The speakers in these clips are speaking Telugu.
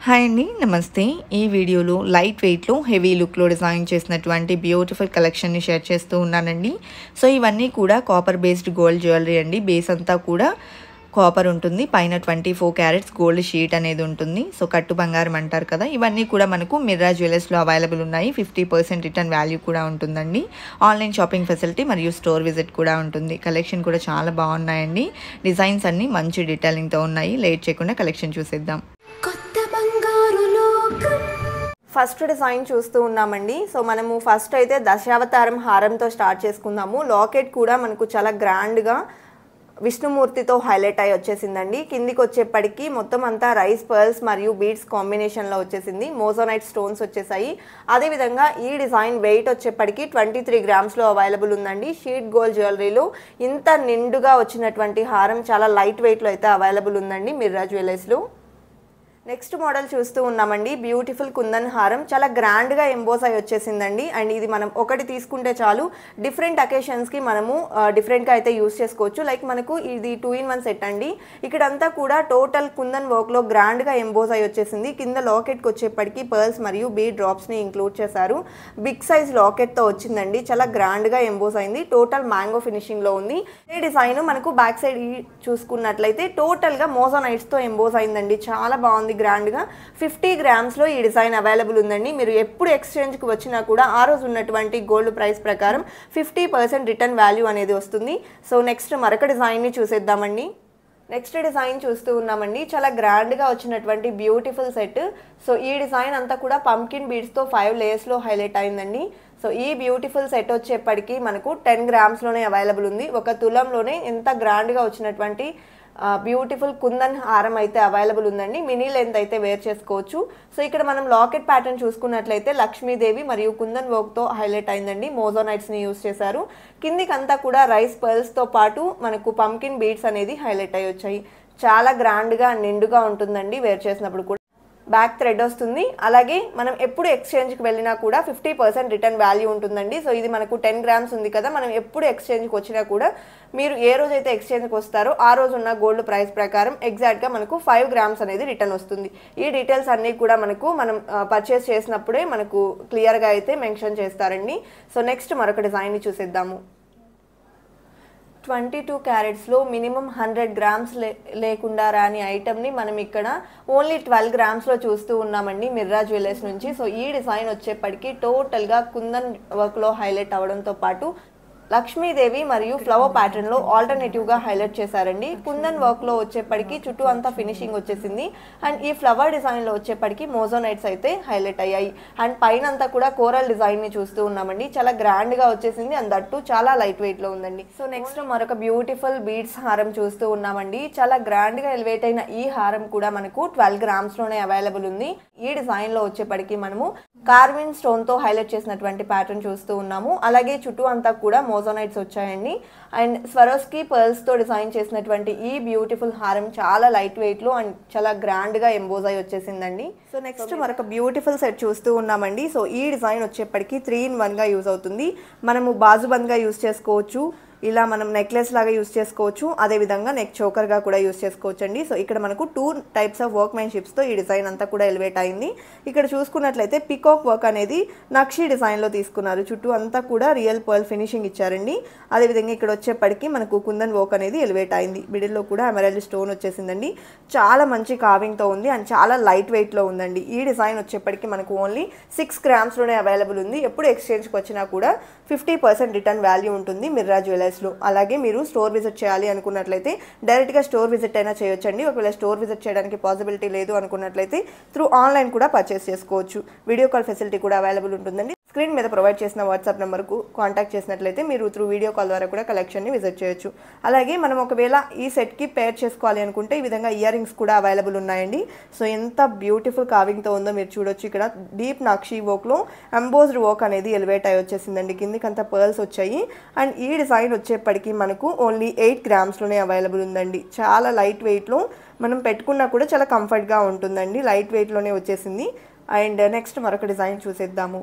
హాయ్ అండి, నమస్తే. ఈ వీడియోలో లైట్ వెయిట్లో హెవీ లుక్లో డిజైన్ చేసినటువంటి బ్యూటిఫుల్ కలెక్షన్ని షేర్ చేస్తూ ఉన్నానండి. సో ఇవన్నీ కూడా కాపర్ బేస్డ్ గోల్డ్ జ్యువెలరీ అండి. బేస్ అంతా కూడా కాపర్ ఉంటుంది, పైన 24 క్యారెట్స్ గోల్డ్ షీట్ అనేది ఉంటుంది. సో కట్టు బంగారం అంటారు కదా, ఇవన్నీ కూడా మనకు మిర్రా జ్యువెలర్స్లో అవైలబుల్ ఉన్నాయి. 50% రిటర్న్ వాల్యూ కూడా ఉంటుందండి. ఆన్లైన్ షాపింగ్ ఫెసిలిటీ మరియు స్టోర్ విజిట్ కూడా ఉంటుంది. కలెక్షన్ కూడా చాలా బాగున్నాయండి. డిజైన్స్ అన్నీ మంచి డీటెయిలింగ్తో ఉన్నాయి. లేట్ చేయకుండా కలెక్షన్ చూసేద్దాం. ఫస్ట్ డిజైన్ చూస్తూ ఉన్నామండి. సో మనము ఫస్ట్ అయితే దశావతారం హారంతో స్టార్ట్ చేసుకుందాము. లాకెట్ కూడా మనకు చాలా గ్రాండ్గా విష్ణుమూర్తితో హైలైట్ అయ్యి వచ్చేసిందండి. కిందికి వచ్చేప్పటికి మొత్తం అంతా రైస్ పర్ల్స్ మరియు బీడ్స్ కాంబినేషన్లో వచ్చేసింది. మోజోనైట్ స్టోన్స్ వచ్చేసాయి. అదేవిధంగా ఈ డిజైన్ వెయిట్ వచ్చేప్పటికి 23 గ్రామ్స్లో అవైలబుల్ ఉందండి. షీట్ గోల్డ్ జ్యువెలరీలో ఇంత నిండుగా వచ్చినటువంటి హారం చాలా లైట్ వెయిట్లో అయితే అవైలబుల్ ఉందండి మిర్రా జ్యువెలర్స్లో. నెక్స్ట్ మోడల్ చూస్తూ ఉన్నామండి. బ్యూటిఫుల్ కుందన్ హారం చాలా గ్రాండ్గా ఎంబోస్ అయి వచ్చేసిందండి. అండ్ ఇది మనం ఒకటి తీసుకుంటే చాలు, డిఫరెంట్ అకేషన్స్కి మనము డిఫరెంట్గా అయితే యూస్ చేసుకోవచ్చు. లైక్ మనకు ఇది 2-in-1 సెట్ అండి. ఇక్కడంతా కూడా టోటల్ కుందన్ వర్క్లో గ్రాండ్గా ఎంబోస్ అయి వచ్చేసింది. కింద లాకెట్కి వచ్చేప్పటికి పర్ల్స్ మరియు బీడ్ డ్రాప్స్ని ఇంక్లూడ్ చేశారు. బిగ్ సైజ్ లాకెట్తో వచ్చిందండి. చాలా గ్రాండ్గా ఎంబోస్ అయింది. టోటల్ మ్యాంగో ఫినిషింగ్లో ఉంది. ఈ డిజైన్ మనకు బ్యాక్ సైడ్ చూసుకున్నట్లయితే టోటల్గా మోజోనైట్స్తో ఎంబోస్ అయిందండి. చాలా బాగుంది గ్రాండ్గా. 50 గ్రామ్స్లో ఈ డిజైన్ అవైలబుల్ ఉందండి. మీరు ఎప్పుడు ఎక్స్చేంజ్కి వచ్చినా కూడా ఆ రోజు ఉన్నటువంటి గోల్డ్ ప్రైస్ ప్రకారం 50% రిటర్న్ వాల్యూ అనేది వస్తుంది. సో నెక్స్ట్ మరొక డిజైన్ని చూసేద్దామండి. నెక్స్ట్ డిజైన్ చూస్తూ ఉన్నామండి. చాలా గ్రాండ్గా వచ్చినటువంటి బ్యూటిఫుల్ సెట్. సో ఈ డిజైన్ అంతా కూడా పంకిన్ బీడ్స్తో 5 లేయర్స్లో హైలైట్ అయిందండి. సో ఈ బ్యూటిఫుల్ సెట్ వచ్చేప్పటికి మనకు 10 గ్రామ్స్లోనే అవైలబుల్ ఉంది. 1 తులంలోనే ఎంత గ్రాండ్గా వచ్చినటువంటి బ్యూటిఫుల్ కుందన్ హారం అయితే అవైలబుల్ ఉందండి. మినీ లెంత్ అయితే వేర్ చేసుకోవచ్చు. సో ఇక్కడ మనం లాకెట్ ప్యాటర్న్ చూసుకున్నట్లయితే లక్ష్మీదేవి మరియు కుందన్ వర్క్తో హైలైట్ అయిందండి. మోజోనైట్స్ని యూస్ చేశారు. కిందికంతా కూడా రైస్ పర్ల్స్తో పాటు మనకు పంకిన్ బీడ్స్ అనేది హైలైట్ అయ్యి వచ్చాయి. చాలా గ్రాండ్గా నిండుగా ఉంటుందండి వేర్ చేసినప్పుడు కూడా. బ్యాక్ థ్రెడ్ వస్తుంది. అలాగే మనం ఎప్పుడు ఎక్స్చేంజ్కి వెళ్ళినా కూడా 50% రిటర్న్ వాల్యూ ఉంటుందండి. సో ఇది మనకు 10 గ్రామ్స్ ఉంది కదా, మనం ఎప్పుడు ఎక్స్చేంజ్కి వచ్చినా కూడా మీరు ఏ రోజైతే ఎక్స్చేంజ్కి వస్తారో ఆ రోజు ఉన్న గోల్డ్ ప్రైస్ ప్రకారం ఎగ్జాక్ట్గా మనకు 5 గ్రామ్స్ అనేది రిటర్న్ వస్తుంది. ఈ డీటెయిల్స్ అన్నీ కూడా మనం పర్చేస్ చేసినప్పుడే మనకు క్లియర్గా అయితే మెన్షన్ చేస్తారండి. సో నెక్స్ట్ మరొక డిజైన్ని చూసేద్దాము. 22 క్యారెట్స్లో మినిమం 100 గ్రామ్స్ లేకుండా రాని ఐటమ్ని మనం ఇక్కడ ఓన్లీ 12 గ్రామ్స్లో చూస్తూ ఉన్నామండి మిర్రా జ్యువెలర్స్ నుంచి. సో ఈ డిజైన్ వచ్చేప్పటికి టోటల్గా కుందన్ వర్క్లో హైలైట్ అవడంతో పాటు లక్ష్మీదేవి మరియు ఫ్లవర్ ప్యాటర్న్లో ఆల్టర్నేటివ్గా హైలైట్ చేశారండి. కుందన్ వర్క్లో వచ్చేప్పటికి చుట్టూ అంతా ఫినిషింగ్ వచ్చేసింది. అండ్ ఈ ఫ్లవర్ డిజైన్లో వచ్చేప్పటికి మోజోనైట్స్ అయితే హైలైట్ అయ్యాయి. అండ్ పైన అంతా కూడా కోరల్ డిజైన్ని చూస్తూ ఉన్నామండి. చాలా గ్రాండ్గా వచ్చేసింది. అండ్ దట్టు చాలా లైట్ వెయిట్లో ఉందండి. సో నెక్స్ట్ మరొక బ్యూటిఫుల్ బీడ్స్ హారం చూస్తూ ఉన్నామండి. చాలా గ్రాండ్గా ఎలివేట్ అయిన ఈ హారం కూడా మనకు 12 గ్రామ్స్లోనే అవైలబుల్ ఉంది. ఈ డిజైన్లో వచ్చేప్పటికి మనము కార్విన్ స్టోన్తో హైలైట్ చేసినటువంటి ప్యాటర్న్ చూస్తూ ఉన్నాము. అలాగే చుట్టూ అంతా కూడా మోజోనైట్స్ వచ్చాయండి. అండ్ స్వరోస్కి పర్ల్స్తో డిజైన్ చేసినటువంటి ఈ బ్యూటిఫుల్ హారం చాలా లైట్ వెయిట్లో అండ్ చాలా గ్రాండ్గా ఎంబోజ్ అయి వచ్చేసిందండి. సో నెక్స్ట్ మరొక బ్యూటిఫుల్ సెట్ చూస్తూ ఉన్నామండి. సో ఈ డిజైన్ వచ్చేప్పటికి 3-in-1గా యూజ్ అవుతుంది. మనము బాజుబంద్గా యూజ్ చేసుకోవచ్చు, ఇలా మనం నెక్లెస్ లాగా యూస్ చేసుకోవచ్చు, అదేవిధంగా నెక్ చోకర్గా కూడా యూస్ చేసుకోవచ్చు అండి. సో ఇక్కడ మనకు 2 టైప్స్ ఆఫ్ వర్క్మెన్షిప్స్తో ఈ డిజైన్ అంతా కూడా ఎలివేట్ అయింది. ఇక్కడ చూసుకున్నట్లయితే పికాక్ వర్క్ అనేది నక్షి డిజైన్లో తీసుకున్నారు. చుట్టూ అంతా కూడా రియల్ పర్ల్ ఫినిషింగ్ ఇచ్చారండి. అదేవిధంగా ఇక్కడ వచ్చేప్పటికి మనకు కుందన్ వర్క్ అనేది ఎలివేట్ అయింది. మిడిల్లో కూడా ఎమరాల్డ్ స్టోన్ వచ్చేసిందండి. చాలా మంచి కావింగ్తో ఉంది అండ్ చాలా లైట్ వెయిట్లో ఉందండి. ఈ డిజైన్ వచ్చేప్పటికి మనకు ఓన్లీ 6 గ్రామ్స్లోనే అవైలబుల్ ఉంది. ఎప్పుడు ఎక్స్చేంజ్కి వచ్చినా కూడా 50% రిటర్న్ వాల్యూ ఉంటుంది మిర్రా జ్యువెలర్స్లో. అలాగే మీరు స్టోర్ విజిట్ చేయాలి అనుకున్నట్లయితే డైరెక్ట్గా స్టోర్ విజిట్ అయినా చేయొచ్చండి. ఒకవేళ స్టోర్ విజిట్ చేయడానికి పాసిబిలిటీ లేదు అనుకున్నట్లయితే త్రూ ఆన్లైన్ కూడా పర్చేస్ చేసుకోవచ్చు. వీడియో కాల్ ఫెసిలిటీ కూడా అవైలబుల్ ఉంటుందండి. స్క్రీన్ మీద ప్రొవైడ్ చేసిన వాట్సాప్ నెంబర్కు కాంటాక్ట్ చేసినట్లయితే మీరు త్రూ వీడియో కాల్ ద్వారా కూడా కలెక్షన్ని విజిట్ చేయొచ్చు. అలాగే మనం ఒకవేళ ఈ సెట్కి పేర్ చేసుకోవాలి అనుకుంటే ఈ విధంగా ఇయర్ రింగ్స్ కూడా అవైలబుల్ ఉన్నాయండి. సో ఎంత బ్యూటిఫుల్ కావింగ్తో ఉందో మీరు చూడొచ్చు. ఇక్కడ డీప్ నక్షి వర్క్లో ఎంబోజ్డ్ వర్క్ అనేది ఎలివేట్ అయి వచ్చేసిందండి. కిందికంతా పర్ల్స్ వచ్చాయి. అండ్ ఈ డిజైన్ వచ్చేప్పటికి మనకు ఓన్లీ 8 గ్రామ్స్లోనే అవైలబుల్ ఉందండి. చాలా లైట్ వెయిట్లో మనం పెట్టుకున్నా కూడా చాలా కంఫర్ట్గా ఉంటుందండి. లైట్ వెయిట్లోనే వచ్చేసింది. అండ్ నెక్స్ట్ మరొక డిజైన్ చూసేద్దాము.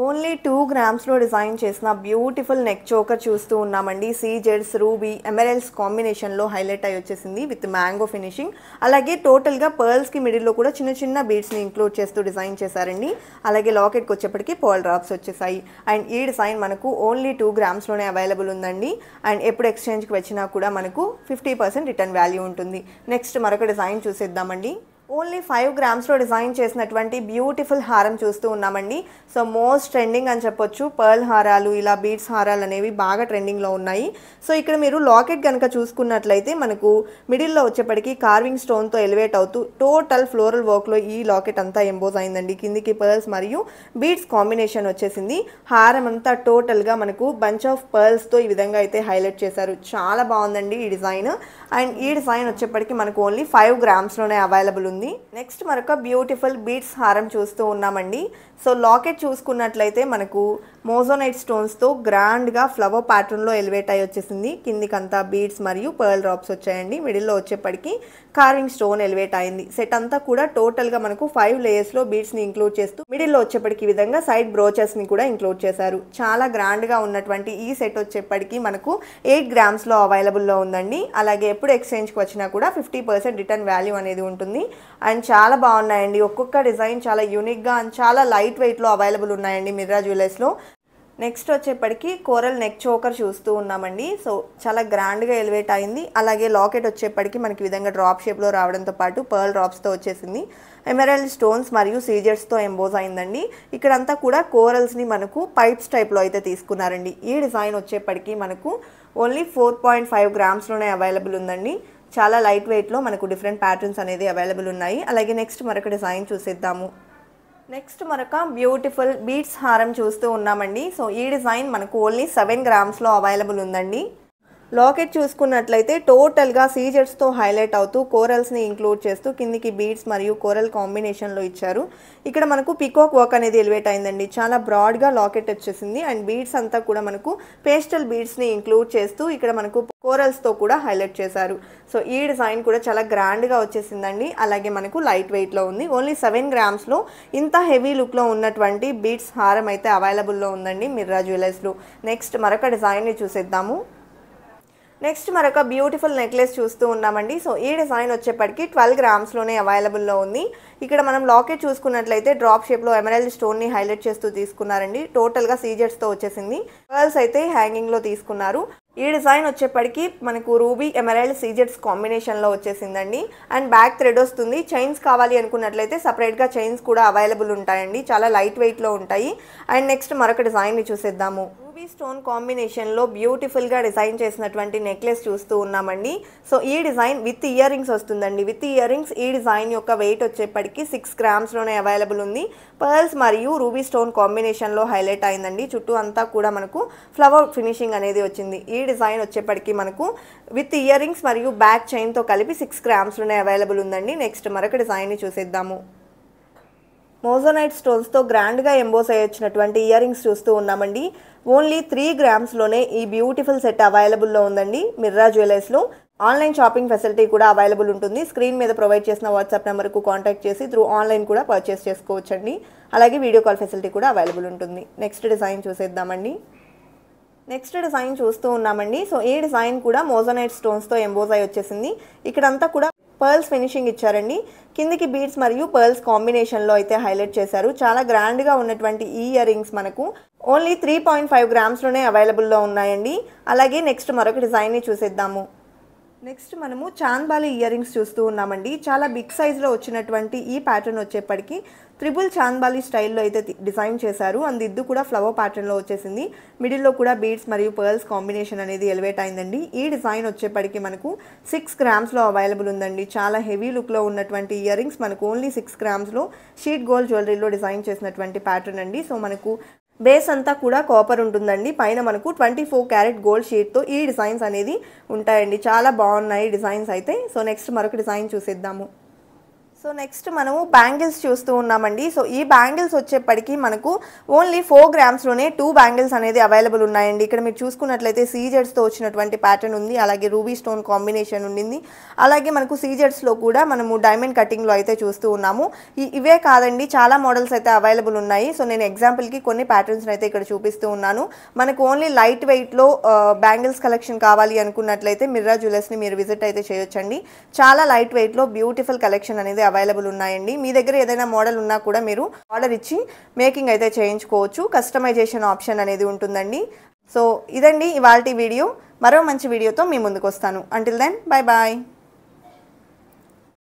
ఓన్లీ 2 గ్రామ్స్లో డిజైన్ చేసిన బ్యూటిఫుల్ నెక్ చోకర్ చూస్తూ ఉన్నామండి. సీజెడ్స్, రూబీ, ఎమరాల్డ్స్ కాంబినేషన్లో హైలైట్ అయి వచ్చేసింది విత్ మ్యాంగో ఫినిషింగ్. అలాగే టోటల్గా పర్ల్స్కి మిడిల్లో కూడా చిన్న చిన్న బీడ్స్ని ఇంక్లూడ్ చేస్తూ డిజైన్ చేశారండి. అలాగే లాకెట్కి వచ్చేప్పటికి పర్ల్ డ్రాప్స్ వచ్చేసాయి. అండ్ ఈ డిజైన్ మనకు ఓన్లీ 2 గ్రామ్స్లోనే అవైలబుల్ ఉందండి. అండ్ ఎప్పుడు ఎక్స్చేంజ్కి వచ్చినా కూడా మనకు 50% రిటర్న్ వాల్యూ ఉంటుంది. నెక్స్ట్ మరొక డిజైన్ చూసేద్దామండి. ఓన్లీ 5 గ్రామ్స్లో డిజైన్ చేసినటువంటి బ్యూటిఫుల్ హారం చూస్తూ ఉన్నామండి. సో మోస్ట్ ట్రెండింగ్ అని చెప్పొచ్చు. పర్ల్ హారాలు, ఇలా బీడ్స్ హారాలు అనేవి బాగా ట్రెండింగ్లో ఉన్నాయి. సో ఇక్కడ మీరు లాకెట్ కనుక చూసుకున్నట్లయితే మనకు మిడిల్లో వచ్చేప్పటికి కార్వింగ్ స్టోన్తో ఎలివేట్ అవుతూ టోటల్ ఫ్లోరల్ వర్క్లో ఈ లాకెట్ అంతా ఎంబోజ్ అయిందండి. కిందికి పర్ల్స్ మరియు బీడ్స్ కాంబినేషన్ వచ్చేసింది. హారం అంతా టోటల్గా మనకు బంచ్ ఆఫ్ పర్ల్స్తో ఈ విధంగా అయితే హైలైట్ చేశారు. చాలా బాగుందండి ఈ డిజైన్. అండ్ ఈ డిజైన్ వచ్చేప్పటికి మనకు ఓన్లీ 5 గ్రామ్స్లోనే అవైలబుల్ ఉంది. నెక్స్ట్ మరొక బ్యూటిఫుల్ బీడ్స్ హారం చూస్తూ ఉన్నామండి. సో లాకెట్ చూసుకున్నట్లయితే మనకు మోజోనైట్ స్టోన్స్తో గ్రాండ్గా ఫ్లవర్ ప్యాటర్న్లో ఎలివేట్ అయి వచ్చేసింది. కిందికంతా బీడ్స్ మరియు పర్ల్ డ్రాప్స్ వచ్చాయండి. మిడిల్లో వచ్చేప్పటికి కార్వింగ్ స్టోన్ ఎలివేట్ అయింది. సెట్ అంతా కూడా టోటల్గా మనకు 5 లేయర్స్లో బీడ్స్ని ఇంక్లూడ్ చేస్తూ మిడిల్లో వచ్చేప్పటికి ఈ విధంగా సైడ్ బ్రోచెస్ని కూడా ఇంక్లూడ్ చేశారు. చాలా గ్రాండ్గా ఉన్నటువంటి ఈ సెట్ వచ్చేప్పటికి మనకు 8 గ్రామ్స్లో అవైలబుల్లో ఉందండి. అలాగే ఎప్పుడు ఎక్స్చేంజ్కి వచ్చినా కూడా 50% రిటర్న్ వాల్యూ అనేది ఉంటుంది. అండ్ చాలా బాగున్నాయండి. ఒక్కొక్క డిజైన్ చాలా యూనిక్గా అండ్ చాలా లైట్ వెయిట్లో అవైలబుల్ ఉన్నాయండి మిర్రా జ్యువెలర్స్లో. నెక్స్ట్ వచ్చేప్పటికి కోరల్ నెక్ చోకర్ చూస్తూ ఉన్నామండి. సో చాలా గ్రాండ్గా ఎలివేట్ అయింది. అలాగే లాకెట్ వచ్చేప్పటికి మనకి విధంగా డ్రాప్ షేప్లో రావడంతో పాటు పర్ల్ డ్రాప్స్తో వచ్చేసింది. ఎమరాల్డ్ స్టోన్స్ మరియు సీజర్స్తో ఎంబోజ్ అయిందండి. ఇక్కడంతా కూడా కోరల్స్ని మనకు పైప్స్ టైప్లో అయితే తీసుకున్నారండి. ఈ డిజైన్ వచ్చేప్పటికి మనకు ఓన్లీ 4.5 గ్రామ్స్లోనే అవైలబుల్ ఉందండి. చాలా లైట్ వెయిట్లో మనకు డిఫరెంట్ ప్యాటర్న్స్ అనేది అవైలబుల్ ఉన్నాయి. అలాగే నెక్స్ట్ మరొక డిజైన్ చూసేద్దాము. నెక్స్ట్ మరొక బ్యూటిఫుల్ బీడ్స్ హారం చూస్తూ ఉన్నామండి. సో ఈ డిజైన్ మనకు ఓన్లీ 7 గ్రామ్స్లో అవైలబుల్ ఉందండి. లాకెట్ చూసుకున్నట్లయితే టోటల్గా సీజర్స్తో హైలైట్ అవుతూ కోరల్స్ని ఇంక్లూడ్ చేస్తూ కిందికి బీడ్స్ మరియు కోరల్ కాంబినేషన్లో ఇచ్చారు. ఇక్కడ మనకు పికాక్ వర్క్ అనేది ఎలివేట్ అయిందండి. చాలా బ్రాడ్గా లాకెట్ వచ్చేసింది. అండ్ బీడ్స్ అంతా కూడా మనకు పేస్టల్ బీడ్స్ని ఇంక్లూడ్ చేస్తూ ఇక్కడ మనకు కోరల్స్తో కూడా హైలైట్ చేశారు. సో ఈ డిజైన్ కూడా చాలా గ్రాండ్గా వచ్చేసిందండి. అలాగే మనకు లైట్ వెయిట్లో ఉంది. ఓన్లీ 7 గ్రామ్స్లో ఇంత హెవీ లుక్లో ఉన్నటువంటి బీడ్స్ హారం అయితే అవైలబుల్లో ఉందండి మిర్రా జ్యువెలర్స్లో. నెక్స్ట్ మరొక డిజైన్ని చూసేద్దాము. నెక్స్ట్ మరొక బ్యూటిఫుల్ నెక్లెస్ చూస్తూ ఉన్నామండి. సో ఈ డిజైన్ వచ్చేప్పటికి 12 గ్రామ్స్లోనే అవైలబుల్లో ఉంది. ఇక్కడ మనం లాకెట్ చూసుకున్నట్లయితే డ్రాప్ షేప్లో ఎమరాల్డ్ స్టోన్ని హైలైట్ చేస్తూ తీసుకున్నారండి. టోటల్గా సీజర్స్తో వచ్చేసింది. పర్ల్స్ అయితే హ్యాంగింగ్లో తీసుకున్నారు. ఈ డిజైన్ వచ్చేప్పటికి మనకు రూబీ ఎమరాల్డ్ సీజెట్స్ కాంబినేషన్లో వచ్చేసిందండి. అండ్ బ్యాక్ థ్రెడ్ వస్తుంది. చైన్స్ కావాలి అనుకున్నట్లయితే సపరేట్గా చైన్స్ కూడా అవైలబుల్ ఉంటాయండి. చాలా లైట్ వెయిట్లో ఉంటాయి. అండ్ నెక్స్ట్ మరొక డిజైన్ని చూసేద్దాము. రూబీ స్టోన్ కాంబినేషన్లో బ్యూటిఫుల్గా డిజైన్ చేసినటువంటి నెక్లెస్ చూస్తూ ఉన్నామండి. సో ఈ డిజైన్ విత్ ఇయర్ రింగ్స్ వస్తుందండి. విత్ ఇయర్ రింగ్స్ ఈ డిజైన్ యొక్క వెయిట్ వచ్చేప్పటికి 6 గ్రామ్స్లోనే అవైలబుల్ ఉంది. పర్ల్స్ మరియు రూబీ స్టోన్ కాంబినేషన్లో హైలైట్ అయిందండి. చుట్టూ అంతా కూడా మనకు ఫ్లవర్ ఫినిషింగ్ అనేది వచ్చింది. ఈ డిజైన్ వచ్చేప్పటికి మనకు విత్ ఇయర్ రింగ్స్ మరియు బ్యాక్ చైన్తో కలిపి 6 గ్రామ్స్లోనే అవైలబుల్ ఉందండి. నెక్స్ట్ మరొక డిజైన్ని చూసేద్దాము. మోజోనైట్ స్టోన్స్తో గ్రాండ్గా ఎంబోస్ అయ్యి వచ్చినటువంటి ఇయర్ రింగ్స్ చూస్తూ ఉన్నామండి. ఓన్లీ 3 గ్రామ్స్లోనే ఈ బ్యూటిఫుల్ సెట్ అవైలబుల్లో ఉందండి మిర్రా జ్యువెలర్స్లో. ఆన్లైన్ షాపింగ్ ఫెసిలిటీ కూడా అవైలబుల్ ఉంటుంది. స్క్రీన్ మీద ప్రొవైడ్ చేసిన వాట్సాప్ నెంబర్కు కాంటాక్ట్ చేసి త్రూ ఆన్లైన్ కూడా పర్చేస్ చేసుకోవచ్చండి. అలాగే వీడియో కాల్ ఫెసిలిటీ కూడా అవైలబుల్ ఉంటుంది. నెక్స్ట్ డిజైన్ చూసేద్దామండి. నెక్స్ట్ డిజైన్ చూస్తూ ఉన్నామండి. సో ఈ డిజైన్ కూడా మోజోనైట్ స్టోన్స్తో ఎంబోజ్ అయి వచ్చేసింది. ఇక్కడంతా కూడా పర్ల్స్ ఫినిషింగ్ ఇచ్చారండి. కిందికి బీడ్స్ మరియు పర్ల్స్ కాంబినేషన్లో అయితే హైలైట్ చేశారు. చాలా గ్రాండ్గా ఉన్నటువంటి ఈ ఇయర్ రింగ్స్ మనకు ఓన్లీ 3.5 గ్రామ్స్లోనే అవైలబుల్లో ఉన్నాయండి. అలాగే నెక్స్ట్ మరొక డిజైన్ని చూసేద్దాము. నెక్స్ట్ మనము చాంద్బాలి ఇయర్ రింగ్స్ చూస్తూ ఉన్నామండి. చాలా బిగ్ సైజ్లో వచ్చినటువంటి ఈ ప్యాటర్న్ వచ్చేప్పటికి త్రిబుల్ చాంద్బాలి స్టైల్లో అయితే డిజైన్ చేశారు. అందిద్దు కూడా ఫ్లవర్ ప్యాటర్న్లో వచ్చేసింది. మిడిల్లో కూడా బీడ్స్ మరియు పర్ల్స్ కాంబినేషన్ అనేది ఎలివేట్ అయిందండి. ఈ డిజైన్ వచ్చేప్పటికి మనకు 6 గ్రామ్స్లో అవైలబుల్ ఉందండి. చాలా హెవీ లుక్లో ఉన్నటువంటి ఇయర్ రింగ్స్ మనకు ఓన్లీ 6 గ్రామ్స్లో షీట్ గోల్డ్ జ్యువెలరీలో డిజైన్ చేసినటువంటి ప్యాటర్న్ అండి. సో మనకు బేస్ అంతా కూడా కాపర్ ఉంటుందండి. పైన మనకు 24 క్యారెట్ గోల్డ్ షీట్తో ఈ డిజైన్స్ అనేది ఉంటాయండి. చాలా బాగున్నాయి డిజైన్స్ అయితే. సో నెక్స్ట్ మరొక డిజైన్ చూసేద్దాము. సో నెక్స్ట్ మనము బ్యాంగిల్స్ చూస్తూ ఉన్నామండి. సో ఈ బ్యాంగిల్స్ వచ్చేప్పటికి మనకు ఓన్లీ 4 గ్రామ్స్లోనే 2 బ్యాంగిల్స్ అనేది అవైలబుల్ ఉన్నాయండి. ఇక్కడ మీరు చూసుకున్నట్లయితే సీజెడ్స్తో వచ్చినటువంటి ప్యాటర్న్ ఉంది, అలాగే రూబీ స్టోన్ కాంబినేషన్ ఉండింది. అలాగే మనకు సీజెడ్స్లో కూడా మనము డైమండ్ కటింగ్లో అయితే చూస్తూ ఉన్నాము. ఇవే కాదండి, చాలా మోడల్స్ అయితే అవైలబుల్ ఉన్నాయి. సో నేను ఎగ్జాంపుల్కి కొన్ని ప్యాటర్న్స్ అయితే ఇక్కడ చూపిస్తూ ఉన్నాను. మనకు ఓన్లీ లైట్ వెయిట్లో బ్యాంగిల్స్ కలెక్షన్ కావాలి అనుకున్నట్లయితే మిర్రా జ్యువెలర్స్ని మీరు విజిట్ అయితే చేయొచ్చండి. చాలా లైట్ వెయిట్లో బ్యూటిఫుల్ కలెక్షన్ అనేది అవైలబుల్ ఉన్నాయండి. మీ దగ్గర ఏదైనా మోడల్ ఉన్నా కూడా మీరు ఆర్డర్ ఇచ్చి మేకింగ్ అయితే చేయించుకోవచ్చు. కస్టమైజేషన్ ఆప్షన్ అనేది ఉంటుందండి. సో ఇదండి ఇవాల్టి వీడియో. మరో మంచి వీడియోతో మీ ముందుకు వస్తాను. Until then bye bye.